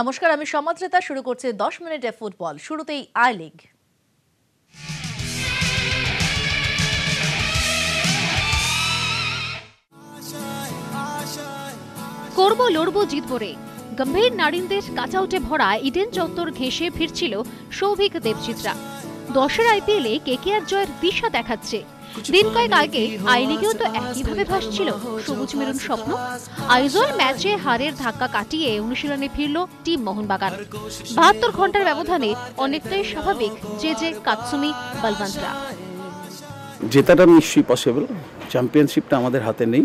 নমস্কার, আমি সমাদ্রিতা। শুরু করছে 10 মিনিটে ফুটবল। শুরুতেই আই লিগ। করবো লড়বো জিতবো রে, গম্ভীর নারিনদের কাচাউটে ভরা ইডেন চত্বর ঘেঁষে ফিরছিল সৌভিক দেবচিত্রা। 10-এর আইপিএলে কেকেআর জয়ের দিশা দেখাচ্ছে। দিন কয়েক আগে আই লিগেও তো একইভাবে ভাসছিল সবুজ মেরুন স্বপ্ন। আইজল ম্যাচে হারের ধাক্কা কাটিয়ে অনুশীলনে ফিরল টিম মোহনবাগান। 72 ঘন্টার ব্যবধানে অনেকটাই স্বাভাবিক যে কাতসুমি বলবন্তরা। জেতাটা নিশ্চয়ই পসিবল, চ্যাম্পিয়নশিপটা আমাদের হাতে নেই,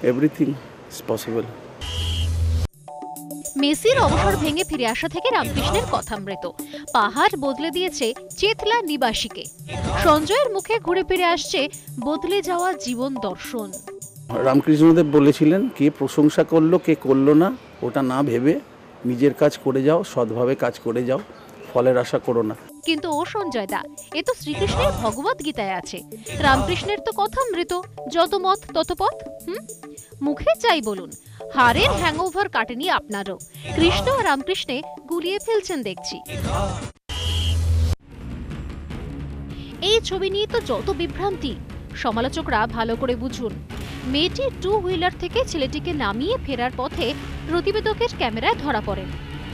এভরিথিং ইজ পসিবল। মেসির অবসর ভেঙে ফিরে আসা থেকে রামকৃষ্ণের কথামৃত। পাহাড় বদলে দিয়েছে চেতলা নিবাসীকে। সঞ্জয়ের মুখে ঘুরে ফিরে আসছে বদলে যাওয়া জীবন দর্শন। রামকৃষ্ণদেব বলেছিলেন, কে প্রশংসা করলো কে করলো না ওটা না ভেবে নিজের কাজ করে যাও, সৎভাবে কাজ করে যাও, ফলের আশা করো না। কিন্তু ও সঞ্জয় দা, এ তো শ্রীকৃষ্ণের ভগবত গীতায় আছে। রামকৃষ্ণের তো কথামৃত, যত মত তত পথ। মুখে চাই বলুন, হারের হ্যাংওভার কাটেনি আপনারও। কৃষ্ণ আর রামকৃষ্ণে গুলিয়ে ফেলছেন দেখছি। এই ছবি নিয়ে তো যত বিভ্রান্তি। সমালোচকরা ভালো করে বুঝুন। মেয়েটি 2 হুইলার থেকে ছেলেটিকে নামিয়ে ফেরার পথে প্রতিবেদকের ক্যামেরায় ধরা পড়েন।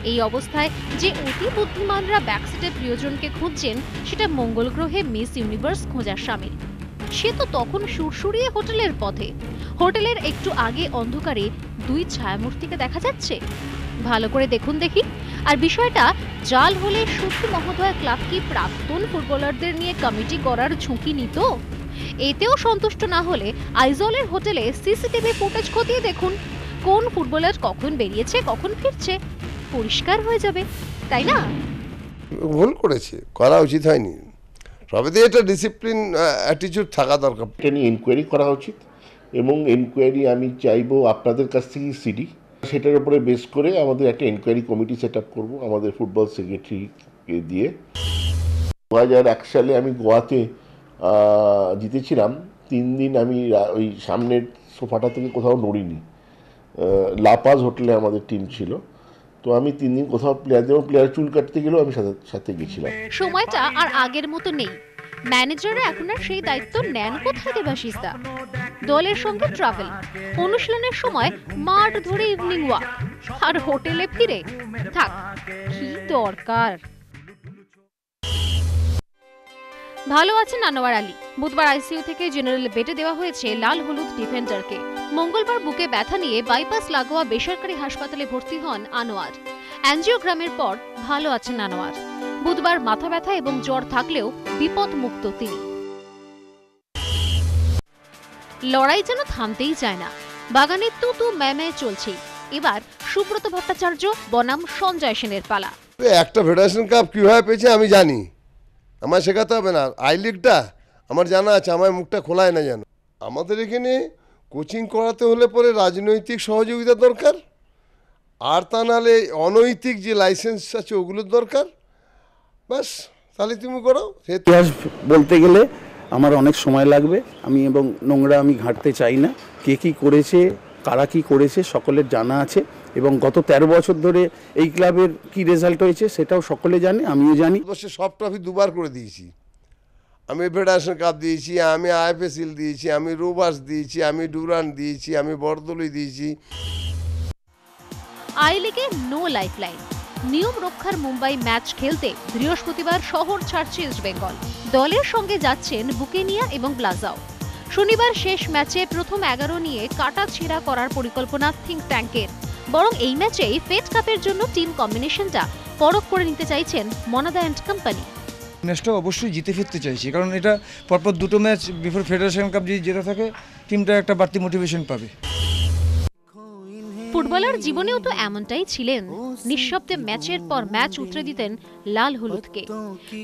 এই অবস্থায় যে অতি বুদ্ধিমানরা ব্যাকসিটে প্রিয়জনকে খুঁজছেন, সেটা মঙ্গল গ্রহে মিস ইউনিভার্স খোঁজার সামিল। সে তো তখন সুরসুরিয়ে হোটেলের পথে। হোটেলের একটু আগে অন্ধকারে 2 ছায়ামূর্তিকে দেখা যাচ্ছে। ভালো করে দেখুন দেখি। আর বিষয়টা জাল হলে সত্যি মহোদয় ক্লাব কি প্রাক্তন ফুটবলারদের নিয়ে কমিটি করার ঝুঁকি নিত? এতেও সন্তুষ্ট না হলে আইজলের হোটেলে সিসিটিভি ফুটেজ খতিয়ে দেখুন। কোন ফুটবলার কখন বেরিয়েছে কখন ফিরছে, পরিষ্কার হয়ে যাবে, তাই না? ভুল করেছে, করা উচিত হয়নি। তবে এটা ডিসিপ্লিন অ্যাটিটিউড থাকা দরকার। এটা নিয়ে এনকোয়ারি করা উচিত এবং এনকোয়ারি আমি চাইবো আপনাদের কাছ থেকে সিডি, সেটার উপরে বেস করে আমাদের একটা এনকোয়ারি কমিটি সেট আপ করবো আমাদের ফুটবল সেক্রেটারিকে দিয়ে। 2001 সালে আমি গোয়াতে জিতেছিলাম। 3 দিন আমি ওই সামনের সোফাটা থেকে কোথাও নড়িনি। লাপাজ হোটেলে আমাদের টিম ছিল, তো আমি 3 দিন কোথাও প্লেয়ার চুল কাটতে গেলেও আমি সাথে গেছিলাম। সময়টা আর আগের মতো নেই। ম্যানেজাররা এখন আর সেই দায়িত্ব নেন কোথায় দেবাশিস দা? দলের সঙ্গে ট্রাভেল, অনুশীলনের সময় মাঠ ধরে ইভিনিং ওয়াক, আর হোটেলে ফিরে থাক। কি দরকার? ভালো আছেন আনোয়ার আলী। বুধবার আইসিইউ থেকে জেনারেল বেডে দেওয়া হয়েছে লাল হলুদ ডিফেন্ডারকে। মঙ্গলবার বুকে ব্যথা নিয়ে বাইপাস লাগোয়া বেসরকারি হাসপাতালে ভর্তি হন আনোয়ার। অ্যাঞ্জিওগ্রামের পর ভালো আছেন আনোয়ার। বুধবার মাথা ব্যথা এবং জ্বর থাকলেও বিপদ মুক্ত তিনি। লড়াই যেন থামতেই চায় না। বাগানে তু ম্যামে চলছেই। এবার সুব্রত ভট্টাচার্য বনাম সঞ্জয় সেনের পালা। একটা ফেডারেশন কাপ কীভাবে পেয়েছে আমি জানি, আমার শেখাতে হবে না। আই লিগটা আমার জানা আছে, আমার মুখটা খোলায় না যেন। আমাদের এখানে কোচিং করাতে হলে পরে রাজনৈতিক সহযোগিতা দরকার, আর তা নাহলে অনৈতিক যে লাইসেন্স আছে ওগুলোর দরকার। বাস, তাহলে তুমি করো। ইতিহাস বলতে গেলে আমার অনেক সময় লাগবে, এবং নোংরা আমি ঘাঁটতে চাই না। কে কী করেছে, কারা কী করেছে সকলের জানা আছে, এবং গত 13 বছর ধরে এই ক্লাবের কি রেজাল্ট হয়েছে সেটাও সকলে জানে, আমিও জানি। বছর সব ট্রফি 2 বার করে দিয়েছি আমি। ফেডারেশন কাপ দিয়েছি আমি, আইএফএসএল দিয়েছি আমি, রোভার্স দিয়েছি আমি, ডুরান্ট দিয়েছি আমি, বরদলই দিয়েছি। আই লিগে নো লাইফলাইন। নিয়ম রক্ষার মুম্বাই ম্যাচ খেলতে বৃহস্পতিবার শহর ছাড়ছে ইস্ট বেঙ্গল। দলের সঙ্গে যাচ্ছেন বুকেনিয়া এবং ব্লাজাও। শনিবার শেষ ম্যাচে প্রথম 11 নিয়ে কাটা ছেঁড়া করার পরিকল্পনা থিঙ্ক ট্যাঙ্কের। বরং এই ম্যাচেই ফেড কাপের জন্য টিম কম্বিনেশনটা পরখ করে নিতে চাইছেন মনাদা অ্যান্ড কোম্পানি। ম্যাচটা অবশ্যই জিতে ফিরতে চাইছি, কারণ এটা পরপর 2টো ম্যাচ বিফোর ফেডারেশন কাপ যদি জেতা থাকে টিমটা একটা বাড়তি মোটিভেশন পাবে। ফুটবলার জীবনেও তো এমনটাই ছিলেন। নিঃশব্দে ম্যাচের পর ম্যাচ উতরে দিতেন লাল হলুদকে।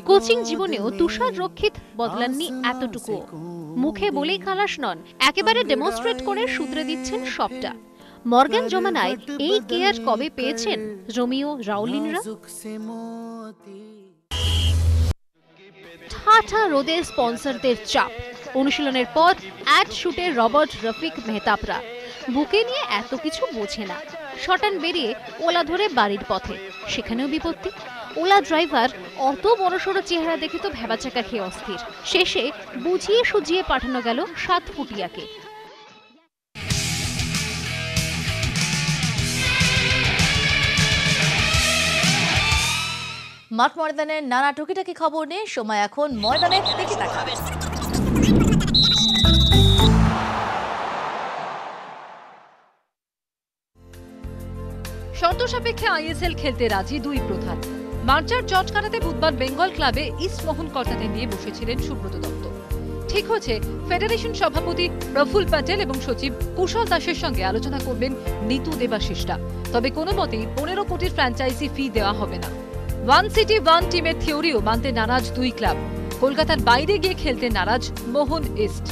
কোচিং জীবনেও তুষার রক্ষিত বদলাননি এতটুকু। মুখে বলেই খালাস নন, একেবারে ডেমনস্ট্রেট করে সূত্রে দিচ্ছেন সবটা। মর্গান জমানায় এই কেয়ার কবে পেয়েছেন রোমিও রাউলিনরা? ঠাঠা রোদের স্পন্সরদের চাপ, অনুশীলনের পর অ্যাড শুটে রবার্ট রফিক মেহতাবরা। বুকে নিয়ে এত কিছু বোঝে না, শটান বেরিয়ে ওলা ধরে বাড়ির পথে, সেখানেও বিপত্তি। ওলা ড্রাইভার অত বড়সড় চেহারা দেখে তো ভেবাচাকা খেয়ে অস্থির। শেষে বুঝিয়ে সুজিয়ে পাঠানো গেল 7 ফুটিয়াকে। মাঠ ময়দানের নানা টুকিটাকি খবর নিয়ে সময় এখন ময়দানের দিকে তাকাবে। শর্ত সাপেক্ষে আইএসএল খেলতে রাজি দুই প্রধান। মার্চার জজ কাটাতে বুধবার বেঙ্গল ক্লাবে ইস্টমোহন কর্তাতে নিয়ে বসেছিলেন সুব্রত দত্ত। ঠিক হয়েছে ফেডারেশন সভাপতি প্রফুল প্যাটেল এবং সচিব কুশল দাসের সঙ্গে আলোচনা করবেন নিতু দেবাশিসরা। তবে কোনো মতেই 15 কোটির ফ্র্যাঞ্চাইজি ফি দেওয়া হবে না। ওয়ান সিটি ওয়ান টিমের থিওরিও মানতে নারাজ দুই ক্লাব। কলকাতার বাইরে গিয়ে খেলতে নারাজ মোহন ইস্ট।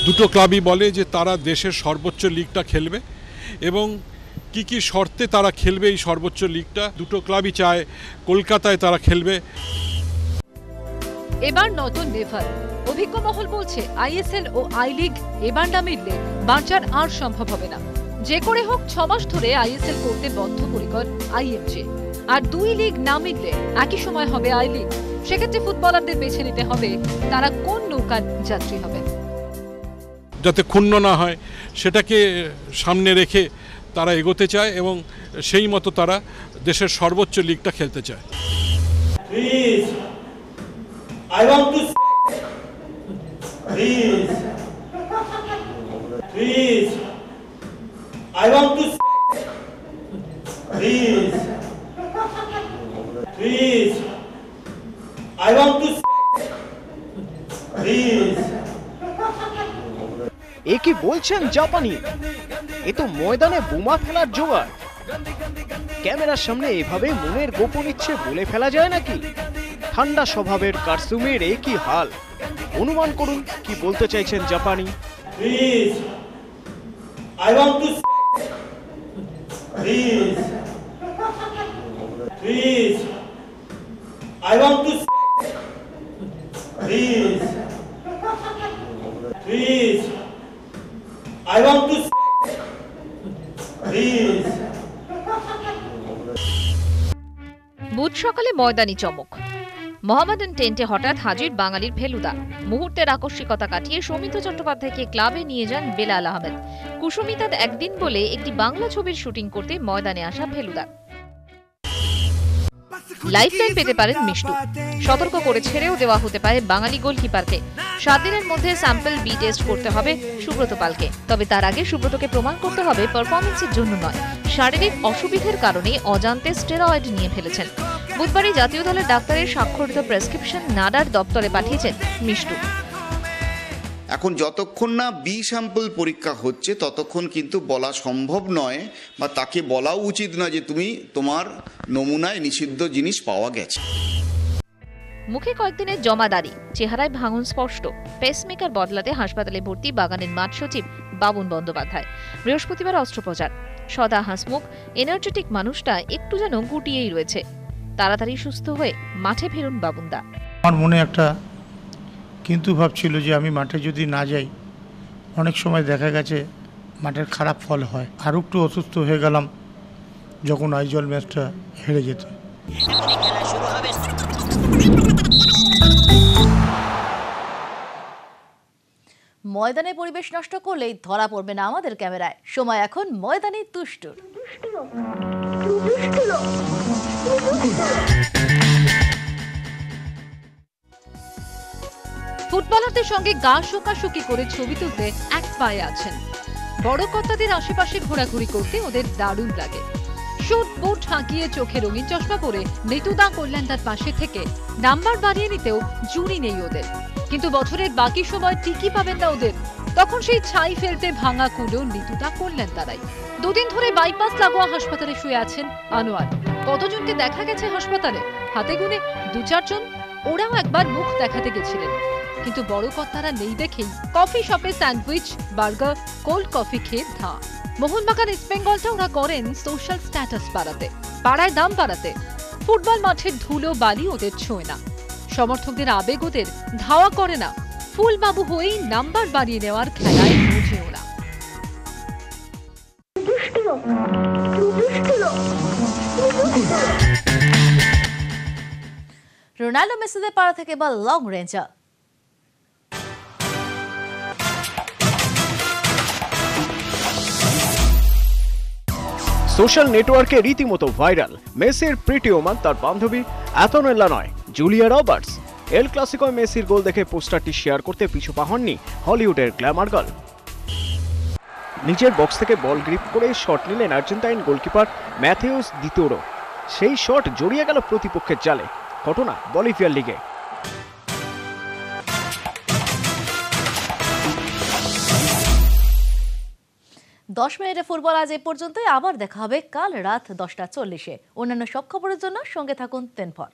দুটো ক্লাবই বলে যে তারা দেশের সর্বোচ্চ লিগটা খেলবে এবং কি কি শর্তে তারা খেলবে এই সর্বোচ্চ লিগটা। দুটো ক্লাবই চায় কলকাতায় তারা খেলবে। এবার নতুন নেভার। অভিজ্ঞ মহল বলছে আইএসএল ও আই লিগ এবার না মিললে মার্চার আর সম্ভব হবে না। যে করে হোক 6 মাস ধরে আইএসএল করতে বদ্ধপরিকর আইএমজে। আর দুই লিগ না মিললে একই সময় হবে আই লিগ। সেক্ষেত্রে ফুটবলারদের বেছে নিতে হবে তারা কোন নৌকার যাত্রী হবে। যাতে ক্ষুণ্ণ না হয় সেটাকে সামনে রেখে তারা এগোতে চায় এবং সেই মতো তারা দেশের সর্বোচ্চ লিগটা খেলতে চায়। এ কি বলছেন জাপানি? এ তো ময়দানে বোমা ফেলার জোগাড়। ক্যামেরার সামনে এভাবে মনের গোপন ইচ্ছে বলে ফেলা যায় নাকি? ঠান্ডা স্বভাবের কারসুমের এ কি হাল? অনুমান করুন কি বলতে চাইছেন জাপানি। বুধ সকালে ময়দানি চমক। মোহামেডান টেন্টে হঠাৎ হাজির বাঙালির ফেলুদা। মুহূর্তের আকস্মিকতা কাটিয়ে সৌমিত্র চট্টোপাধ্যায়কে ক্লাবে নিয়ে যান বেলাল আহমেদ। কুসুমিতাদ একদিন বলে একটি বাংলা ছবির শুটিং করতে ময়দানে আসা ফেলুদা। লাইফলাইন পেতে পারেন মিষ্টু। সতর্ক করে ছেড়েও দেওয়া হতে পারে বাঙালি গোলকিপারকে। 7 দিনের মধ্যে স্যাম্পল বি টেস্ট করতে হবে সুব্রত পালকে। তবে তার আগে সুব্রতকে প্রমাণ করতে হবে পারফরমেন্সের জন্য নয়, শারীরিক অসুবিধার কারণে অজান্তে স্টেরয়েড নিয়ে ফেলেছেন। বুধবারই জাতীয় দলের ডাক্তারের স্বাক্ষরিত প্রেসক্রিপশন নাডার দপ্তরে পাঠিয়েছেন মিষ্টু। এখন যতক্ষণ না বি স্যাম্পল পরীক্ষা হচ্ছে ততক্ষণ কিন্তু বলা সম্ভব নয় বা তাকে বলাও উচিত নয় যে তোমার নমুনায় নিষিদ্ধ জিনিস পাওয়া গেছে। মুখে কয়েকদিনের জমাদারি, চেহারায় ভাঙন স্পষ্ট। পেসমেকার বদলাতে হাসপাতালে ভর্তি বাগানের মাঠ সচিব বাবুন বন্দ্যোপাধ্যায়। বৃহস্পতিবার অস্ত্রোপচার। সদা হাসমুখ এনার্জেটিক মানুষটা একটু যেন গুটিয়েই রয়েছে। তাড়াতাড়ি সুস্থ হয়ে মাঠে ফেরুন বাবুনদা। আমার মনে একটা কিন্তু ভাবছিল যে আমি মাঠে যদি না যাই অনেক সময় দেখা গেছে মাঠের খারাপ ফল হয়। আরও একটু অসুস্থ হয়ে গেলাম যখন আইজল ম্যাচটা হেরে যেত। ময়দানে পরিবেশ নষ্ট করলেই ধরা পড়বে না আমাদের ক্যামেরায়। সময় এখন ময়দানি দুষ্টুর। ফুটবলারদের সঙ্গে গা শোকাশুকি করে ছবি তুলতে এক পায়ে আছেন। বড় কর্তাদের আশেপাশে ঘোরাঘুরি করতে ওদের দারুণ লাগে। শুট বুট হাঁকিয়ে চোখে রঙিন চশমা পরে নিতুদা করলেন তার পাশে থেকে নাম্বার বাড়িয়ে নিতেও জুড়ি নেই ওদের। কিন্তু বছরের বাকি সময় টিকি পাবেন না ওদের। তখন সেই ছাই ফেলতে ভাঙা কুলো নিতুদা করলেন তারাই। 2 দিন ধরে বাইপাস লাগোয়া হাসপাতালে শুয়ে আছেন আনোয়ার। কতজনকে দেখা গেছে হাসপাতালে? হাতে গুনে 2-4 জন। ওরাও একবার মুখ দেখাতে গেছিলেন, কিন্তু বড় কর্তারা নেই দেখেই কফি শপে স্যান্ডউইচ, বার্গার, কোল্ড কফি খেয়ে ধা। মোহনবাগান ইস্ট বেঙ্গলটা ওরা করেন সোশ্যাল স্ট্যাটাস বাড়াতে, পাড়ায় দাম বাড়াতে। ফুটবল মাঠের ধুলো বালি ওদের ছোঁয় না, সমর্থকদের আবেগ ওদের ধাওয়া করে না। ফুলবাবু হয়েই নাম্বার বাড়িয়ে নেওয়ার খেলায় বুঝে ওরা। রোনাল্ডো মেসিদের পাড়া থেকে বা লং রেঞ্জার। সোশ্যাল নেটওয়ার্কে রীতিমতো ভাইরাল মেসির প্রিটি ওমান তার বান্ধবী অ্যান্তোনেলা নয়, জুলিয়া রবার্টস। এল ক্লাসিকোয় মেসির গোল দেখে পোস্টারটি শেয়ার করতে পিছু পা হননি হলিউডের গ্ল্যামার গার্ল। নিজের বক্স থেকে বল গ্রিপ করে শট নিলেন আর্জেন্টাইন গোলকিপার ম্যাথিউস দিতোরো। সেই শট জড়িয়ে গেল প্রতিপক্ষের জালে। ঘটনা বলিভিয়ার লিগে। 10 মিনিটে ফুটবল আজ এই পর্যন্তই। আবার দেখা হবে কাল রাত 10টা 40-এ। অন্যান্য সব খবরের জন্য সঙ্গে থাকুন 10 পর।